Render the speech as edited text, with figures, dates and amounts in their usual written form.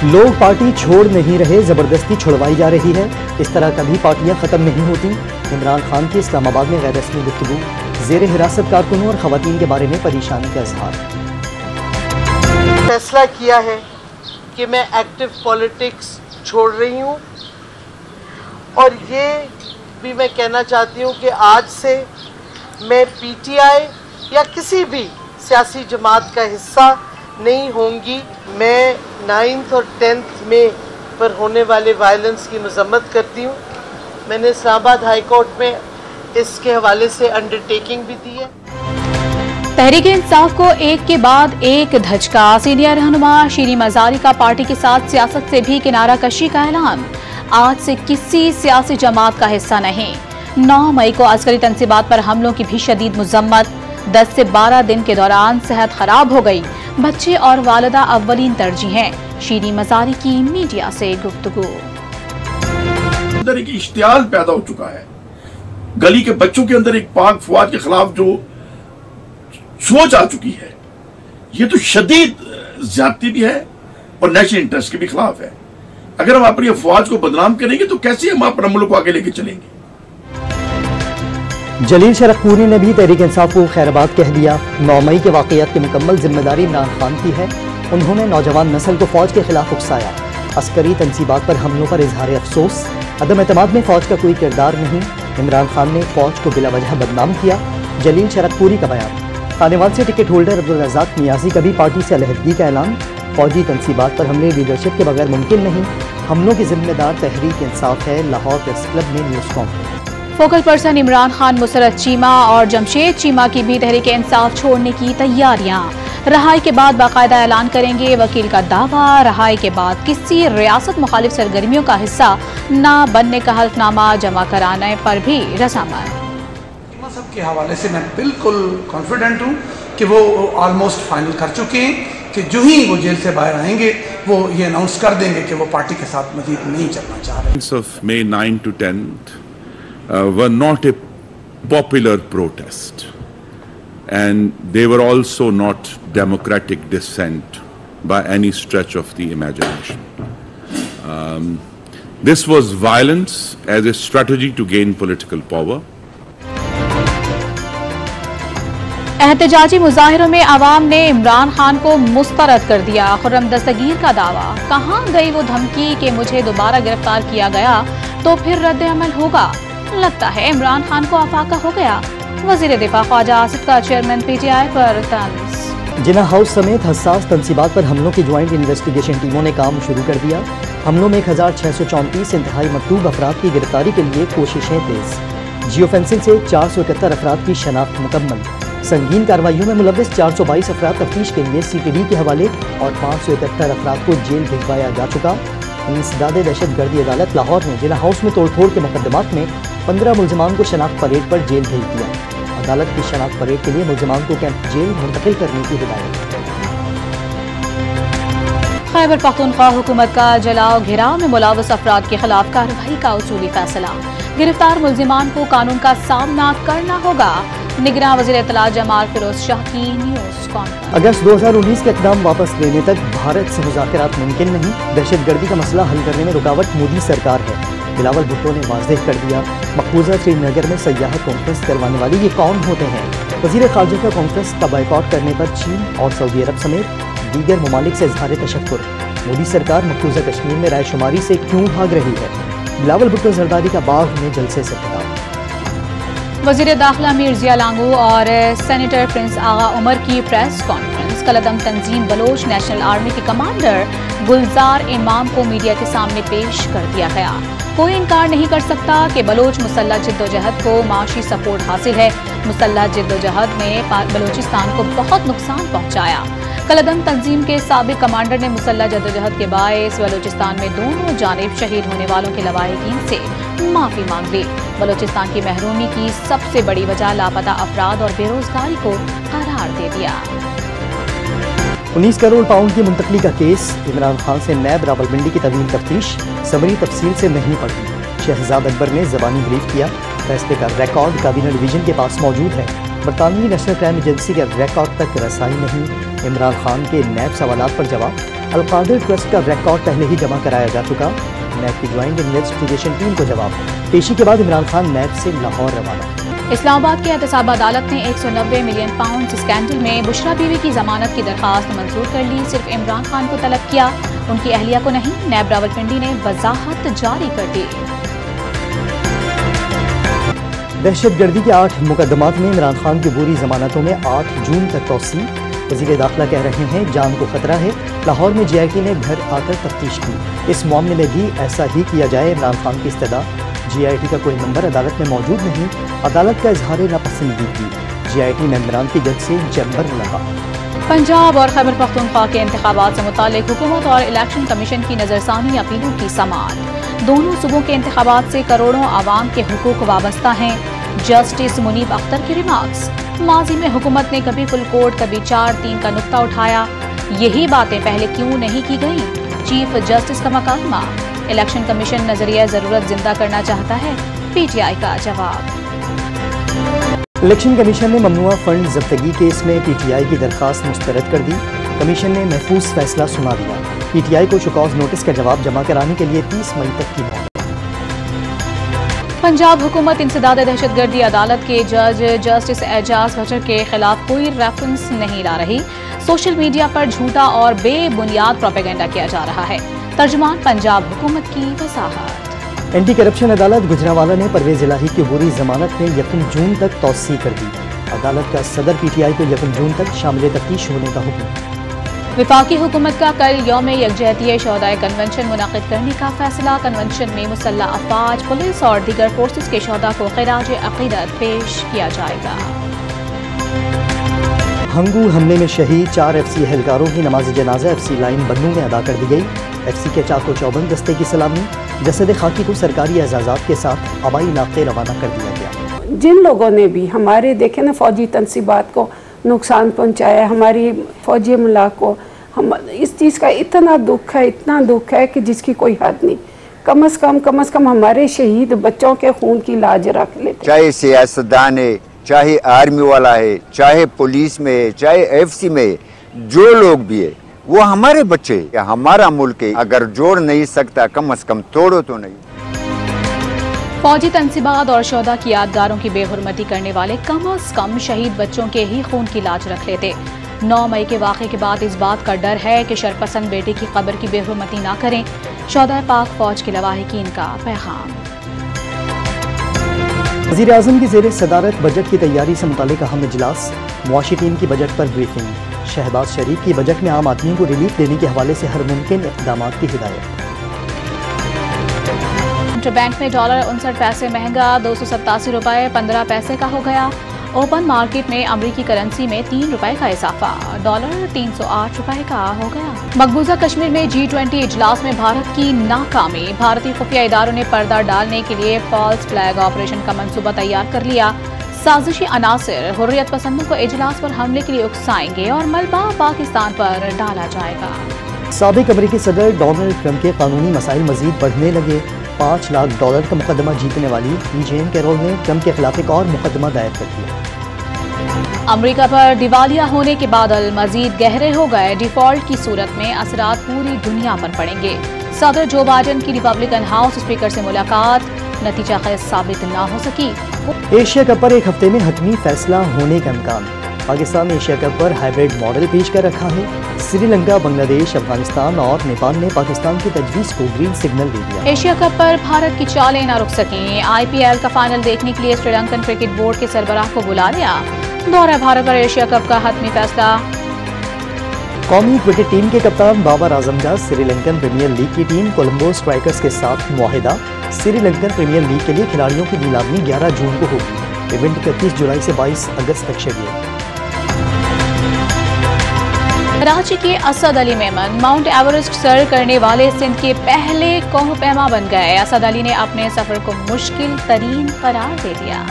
لوگ پارٹی چھوڑ نہیں رہے، زبردستی چھڑوائی جا رہی ہے۔ اس طرح کبھی پارٹیاں ختم نہیں ہوتی۔ عمران خان کی اسلام آباد میں غیر رسمی گفتگو، زیر حراست کارکنوں اور خواتین کے بارے میں پریشانی کا اظہار۔ فیصلہ کیا ہے کہ میں ایکٹیو پولیٹکس چھوڑ رہی ہوں، اور یہ بھی میں کہنا چاہتی ہوں کہ آج سے میں پی ٹی آئی یا کسی بھی سیاسی جماعت کا حصہ نہیں ہوں گی۔ میں 9 اور 10 مئی پر ہونے والے وائلنس کی مذمت کرتی ہوں۔ میں نے اسلام آباد ہائی کورٹ میں اس کے حوالے سے انڈرٹیکنگ بھی دی ہے۔ تحریک انصاف کو ایک کے بعد ایک دھچکا، سینئر رہنما شیریں مزاری کا پارٹی کے ساتھ سیاست سے بھی کنارہ کشی کا اعلان۔ آج سے کسی سیاسی جماعت کا حصہ نہیں۔ 9 مئی کو عسکری تنصیبات پر حملوں کی بھی شدید مذمت۔ 10 سے 12 دن کے دوران صحت خراب ہو گئی، بچے اور والدہ اولین ترجیح ہیں۔ شیریں مزاری کی میڈیا سے گفتگو۔ اندر ایک اشتعال پیدا ہو چکا ہے، گلی کے بچوں کے اندر ایک پاک فواد کے خلاف جو سوچ آ چکی ہے، یہ تو شدید زیادتی بھی ہے اور نیشنل انٹرسٹ کے بھی خلاف ہے۔ اگر ہم اپنی افواج کو بدنام کریں گے تو کیسے ہم اپنا ملک کو آگے لے کے چلیں گے؟ جلیل شرقپوری نے بھی تحریک انصاف کو خیر آباد کہہ دیا۔ 9 مئی کے واقعات کی مکمل ذمہ داری عمران خان کی ہے۔ انہوں نے نوجوان نسل کو فوج کے خلاف اکسایا۔ عسکری تنصیبات پر حملوں پر اظہار افسوس، عدم اعتماد میں فوج کا کوئی کردار نہیں۔ عمران خان نے فوج کو بلا وجہ بدنام کیا۔ جلیل شرقپوری کا بیان۔ خانوان سے ٹکٹ ہولڈر عبدالرزاق نیازی کا بھی پارٹی سے علیحدگی کا اعلان۔ فوجی تنصیبات پر حملے لیڈرشپ کے بغیر ممکن نہیں۔ حملوں کی ذمہ دار تحریک انصاف ہے۔ لاہور پریس کلب میں news conference. Focal person Imran Khan, Musarrat Cheema اور جمشید چیمہ کی بھی تحریک انصاف چھوڑنے کی تیاریاں۔ رہائی کے بعد باقاعدہ اعلان کریں گے۔ وکیل کا دعویٰ، رہائی کے بعد کسی ریاست مخالف سرگرمیوں کا حصہ نہ بننے کا حلف نامہ جمع کرانے پر بھی رضامند۔ سب کے حوالے سے میں بالکل کانفیڈنٹ ہوں کہ وہ آلموسٹ فائنل کر چکے ہیں کہ جو ہی وہ جیل سے باہر آئیں گے وہ یہ اناؤنس کر دیں گے کہ وہ پارٹی کے ساتھ مزید نہیں چلنا چاہ رہے۔ Of May 9 to 10 were not a popular protest, and they were also not democratic dissent by any stretch of the imagination. This was violence as a strategy to gain political power. احتجاجی مظاہروں میں عوام نے عمران خان کو مسترد کر دیا۔ خرم دستگیر کا دعویٰ، کہاں گئی وہ دھمکی کہ مجھے دوبارہ گرفتار کیا گیا تو پھر رد عمل ہوگا؟ لگتا ہے عمران خان کو افاقہ ہو گیا۔ وزیر دفاع خواجہ آصف کا چیئرمین پی ٹی آئی پر طنز۔ جناح ہاؤس سمیت حساس تنصیبات پر حملوں کی جوائنٹ انویسٹیگیشن ٹیموں نے کام شروع کر دیا۔ حملوں میں 1634 انتہائی مطلوب افراد کی گرفتاری کے لیے کوششیں تیز۔ جیو فینسنگ سے 471 افراد کی شناخت مکمل۔ سنگین کارروائیوں میں ملوث 422 افراد تفتیش کے لیے سی ٹی ڈی کے حوالے اور 571 افراد کو جیل بھجوایا جا چکا۔ انسداد دہشت گردی عدالت لاہور نے جناح ہاؤس میں توڑ پھوڑ کے مقدمات میں 15 ملزمان کو شناخت پریڈ پر جیل بھیج دیا۔ عدالت کی شناخت پریڈ کے لیے ملزمان کو کیمپ جیل منتقل کرنے کی ہدایت۔ خیبر پختونخوا حکومت کا جلاؤ گھیراؤ میں ملوث افراد کے خلاف کارروائی کا اصولی فیصلہ۔ گرفتار ملزمان کو قانون کا سامنا کرنا ہوگا۔ نگراں وزیر اطلاع جمال فیروز شاہ کی نیوز کانفرنس۔ اگست 2019 کے اقدام واپس لینے تک بھارت سے مذاکرات ممکن نہیں۔ دہشت گردی کا مسئلہ حل کرنے میں رکاوٹ مودی سرکار ہے۔ بلاول بھٹو نے واضح کر دیا۔ مقبوضہ سری نگر میں سیاحت کانفرنس کروانے والے یہ کون ہوتے ہیں؟ وزیر خارجہ کا کانفرنس کا بائیکاٹ کرنے پر چین اور سعودی عرب سمیت دیگر ممالک سے اظہار تشکر۔ مودی سرکار مقبوضہ کشمیر میں رائے شماری سے کیوں بھاگ رہی ہے؟ بلاول بھٹو زرداری کا باغ میں جلسے سے خطاب۔ وزیر داخلہ میر ضیاء لانگو اور سینیٹر پرنس آغا عمر کی پریس کانفرنس۔ کالعدم تنظیم بلوچ نیشنل آرمی کے کمانڈر گلزار امام کو میڈیا کے سامنے پیش کر دیا گیا۔ کوئی انکار نہیں کر سکتا کہ بلوچ مسلح جدوجہد کو معاشی سپورٹ حاصل ہے۔ مسلح جدوجہد میں بلوچستان کو بہت نقصان پہنچایا۔ کالعدم تنظیم کے سابق کمانڈر نے مسلح جدوجہد کے باعث بلوچستان میں دونوں جانب شہید ہونے والوں کے لواحقین سے معافی مانگ لی۔ بلوچستان کی محرومی کی سب سے بڑی وجہ لاپتہ افراد اور بے روزگاری کو قرار دے دیا۔ 19 کروڑ پاؤنڈ کی منتقلی کا کیس۔ عمران خان سے نیب راولپنڈی کی طویل تفتیش سمری تفصیل سے نہیں پڑھی۔ شہزاد اکبر نے زبانی بریف کیا۔ فیصلے کا ریکارڈ کابینہ ڈویژن کے پاس موجود ہے۔ برطانوی نیشنل کرائم ایجنسی کے ریکارڈ تک رسائی نہیں۔ عمران خان کے نیب سوالات پر جواب۔ القادر ٹرسٹ کا ریکارڈ پہلے ہی جمع کرایا جا چکا، نیب کی جوائنٹ انویسٹیگیشن ٹیم کو جواب، پیشی کے بعد عمران خان نیب سے لاہور روانہ۔ اسلام آباد کے احتساب عدالت نے 190 ملین پاؤنڈ اسکینڈل میں بشرا بیوی کی ضمانت کی درخواست منظور کر لی، صرف عمران خان کو طلب کیا، ان کی اہلیہ کو نہیں۔ نیب راولپنڈی نے وضاحت جاری کر دی۔ دہشت گردی کے 8 مقدمات میں عمران خان کی عبوری ضمانتوں میں 8 جون تک توسیع، وزیر داخلہ کہہ رہے ہیں جان کو خطرہ ہے، لاہور میں جے آئی ٹی نے گھر آ کر تفتیش کی، اس معاملے میں بھی ایسا ہی کیا جائے، عمران خان کی استدعا، جے آئی ٹی کا کوئی ممبر عدالت میں موجود نہیں، عدالت کا اظہار ناپسندیدگی، جے آئی ٹی ممبران کی جج سے چیمبر لگا۔ پنجاب اور خیبر پختونخوا کے انتخابات سے متعلق حکومت اور الیکشن کمیشن کی نظرثانی اپیلوں کی سماعت، دونوں صوبوں کے انتخابات سے کروڑوں عوام کے حقوق وابستہ ہیں، جسٹس منیب اختر کے ریمارکس، ماضی میں حکومت نے کبھی فل کوڈ کبھی 4-3 کا نقطہ اٹھایا، یہی باتیں پہلے کیوں نہیں کی گئیں، چیف جسٹس کا مکالمہ، الیکشن کمیشن نظریہ ضرورت زندہ کرنا چاہتا ہے، پی ٹی آئی کا جواب۔ الیکشن کمیشن نے ممنوعہ فنڈ ضبطگی کیس میں پی ٹی آئی کی درخواست مسترد کر دی، کمیشن نے محفوظ فیصلہ سنا دیا، پی ٹی آئی کو شکوز نوٹس کا جواب جمع کرانے کے لیے 30 مئی تک کی مہلت۔ پنجاب حکومت انسداد دہشت گردی عدالت کے جج جسٹس اعجاز بھٹر کے خلاف کوئی ریفرنس نہیں لا رہی، سوشل میڈیا پر جھوٹا اور بے بنیاد پروپیگنڈا کیا جا رہا ہے، ترجمان پنجاب حکومت کی وضاحت۔ اینٹی کرپشن عدالت گجرانوالہ نے پرویز الہی کی عبوری ضمانت میں 1 جون تک توسیع کر دی، عدالت کا صدر پی ٹی آئی کو 1 جون تک شامل تفتیش ہونے کا حکم۔ وفاقی حکومت کا کل یوم یکجہتی شہدائے کنونشن منعقد کرنے کا فیصلہ، کنونشن میں مسلح افواج، پولیس اور دیگر فورسز کے شہداء کو خراج عقیدت پیش کیا جائے گا۔ ہنگو حملے میں شہید 4 ایف سی اہلکاروں کی نماز جنازہ ایف سی لائن بنوں میں ادا کر دی گئی، ایف سی کے چاق و چوبند دستے کی سلامی، جسد خاکی کو سرکاری اعزازات کے ساتھ آبائی علاقے روانہ کر دیا گیا۔ جن لوگوں نے بھی ہمارے دیکھیں نا فوجی تنصیبات کو نقصان پہنچایا، ہماری فوجی املاک کو، ہم اس چیز کا اتنا دکھ ہے کہ جس کی کوئی حد نہیں، کم از کم ہمارے شہید بچوں کے خون کی لاج رکھ لیتے، چاہے سیاستدان ہے، چاہے آرمی والا ہے، چاہے پولیس میں ہے، چاہے ایف سی میں، جو لوگ بھی ہے وہ ہمارے بچے، ہمارا ملک ہے، اگر جوڑ نہیں سکتا کم از کم توڑو تو نہیں۔ فوجی تنصیبات اور شہداء کی یادگاروں کی بے حرمتی کرنے والے کم از کم شہید بچوں کے ہی خون کی لاج رکھ لیتے۔ 9 مئی کے واقعے کے بعد اس بات کا ڈر ہے کہ شرپسند بیٹے کی قبر کی بے حرمتی نہ کریں، شہداء پاک فوج کے لواحقین کا پیغام۔ وزیر اعظم کی زیر صدارت بجٹ کی تیاری سے متعلق اہم اجلاس، معاشی ٹیم کی بجٹ پر بریفنگ، شہباز شریف کی بجٹ میں عام آدمی کو ریلیف دینے کے حوالے سے ہر ممکن اقدامات کی ہدایت۔ انٹر بینک میں ڈالر 59 پیسے مہنگا، 287 روپے 15 پیسے کا ہو گیا۔ اوپن مارکیٹ میں امریکی کرنسی میں 3 روپے کا اضافہ، ڈالر 308 روپے کا ہو گیا۔ مقبوضہ کشمیر میں G20 اجلاس میں بھارت کی ناکامی، بھارتی خفیہ اداروں نے پردہ ڈالنے کے لیے فالس فلیگ آپریشن کا منصوبہ تیار کر لیا، سازشی عناصر حریت پسندوں کو اجلاس پر حملے کے لیے اکسائیں گے اور ملبہ پاکستان پر ڈالا جائے گا۔ سابق امریکی صدر ڈونلڈ ٹرمپ کے قانونی مسائل مزید بڑھنے لگے، $5 لاکھ کا مقدمہ جیتنے والی جین کیرول نے ٹرمپ کے خلاف ایک اور مقدمہ دائر کر دیا۔ امریکہ پر دیوالیہ ہونے کے بادل مزید گہرے ہو گئے، ڈیفالٹ کی صورت میں اثرات پوری دنیا پر پڑیں گے۔ صدر جو بائیڈن کی ریپبلکن ہاؤس اسپیکر سے ملاقات نتیجہ خیز ثابت نہ ہو سکی۔ ایشیا کپ پر ایک ہفتے میں حتمی فیصلہ ہونے کا امکان، پاکستان نے ایشیا کپ پر ہائیبریڈ ماڈل پیش کر رکھا ہے، سری لنکا، بنگلہ دیش، افغانستان اور نیپال نے پاکستان کی تجویز کو گرین سگنل دے دیا۔ ایشیا کپ پر بھارت کی چالیں نہ رک سکیں، آئی پی ایل کا فائنل دیکھنے کے لیے سری لنکن کرکٹ بورڈ کے سربراہ کو بلا لیا، دورہ بھارت پر ایشیا کپ کا حتمی فیصلہ۔ قومی کرکٹ ٹیم کے کپتان بابر اعظم کا سری لنکن پریمیئر لیگ کی ٹیم کولمبو اسٹرائکرز کے ساتھ معاہدہ، سری لنکن پریمیئر لیگ کے لیے کھلاڑیوں کی نیلامی 11 جون کو ہوگی، ایونٹ 31 جولائی سے 22 اگست تک شیڈول۔ کراچی کے اسد علی میمن ماؤنٹ ایورسٹ سر کرنے والے سندھ کے پہلے کوہ پیما بن گئے، اسد علی نے اپنے سفر کو مشکل ترین قرار دے دیا۔